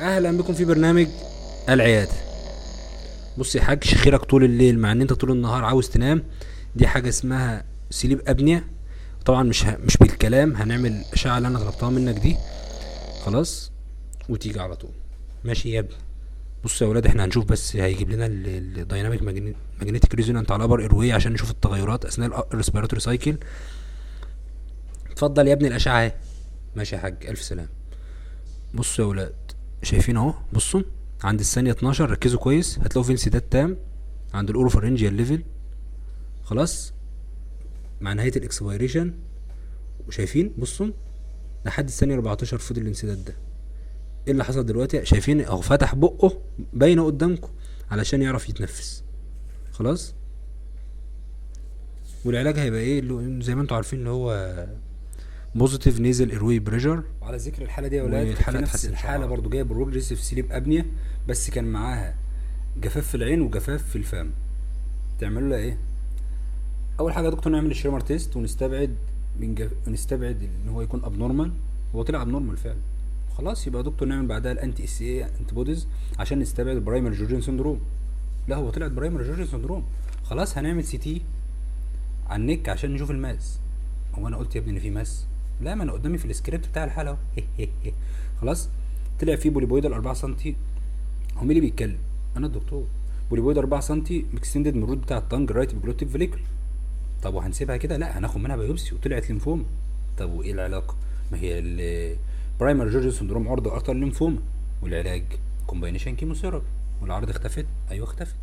اهلا بكم في برنامج العياده. بص يا حاج، شخيرك طول الليل مع ان انت طول النهار عاوز تنام. دي حاجه اسمها سليب ابنيا. طبعا مش بالكلام، هنعمل اشعه اللي انا طلبتها منك دي. خلاص، وتيجي على طول. ماشي يا ابني. بص يا ولاد، احنا هنشوف بس هيجيب لنا الدايناميك ماجنتيك ريزونانت على الابر ايروي عشان نشوف التغيرات اثناء الريسبيراتوري سايكل. اتفضل يا ابني الاشعه اهي. ماشي يا حاج، الف سلام. بصوا يا ولاد، شايفين اهو؟ بصوا عند الثانية 12 ركزوا كويس، هتلاقوا في انسداد تام عند الاوروفارنجيال ليفل. خلاص، مع نهاية الاكسبيريشن. وشايفين بصوا لحد الثانية 14 فضل الانسداد ده. ايه اللي حصل دلوقتي؟ شايفين اهو فتح بقه باينه قدامكم علشان يعرف يتنفس. خلاص، والعلاج هيبقى ايه؟ زي ما انتم عارفين، اللي هو بوزيتيف نيزل ايروي بريشر. وعلى ذكر الحاله دي يا ولاد، كان والحالة في نفس اتحسن إن شاء الحاله الله. برضو جايه بروجريسيف سليب ابنيا، بس كان معاها جفاف في العين وجفاف في الفم. تعملوا لها ايه؟ اول حاجه يا دكتور نعمل الشريمر تيست ونستبعد ونستبعد ان هو يكون ابنورمال. هو طلع ابنورمال فعلا. خلاص، يبقى يا دكتور نعمل بعدها الانتي اس اي انتي بوديز عشان نستبعد البرايمر جورجن سندروم. لا، هو طلع برايمر جورجن سندروم. خلاص، هنعمل سي تي على النك عشان نشوف الماس. هو انا قلت يا ابني ان في ماس؟ لا، ما انا قدامي في السكريبت بتاع الحاله اهو. خلاص، طلع فيه بوليبويدال 4 سم. هو مين اللي بيتكلم؟ انا الدكتور. بوليبويد 4 سم اكستندد من الروت بتاع التانج رايت بجلوتيك فيليكل. طب وهنسيبها كده؟ لا، هناخد منها بايوبسي وطلعت ليمفوما. طب وايه العلاقه؟ ما هي البرايمر جورج سندروم عرضه اكتر لليمفوما، والعلاج كومباينيشن كيموثيرابي. والعرض اختفت؟ ايوه اختفت.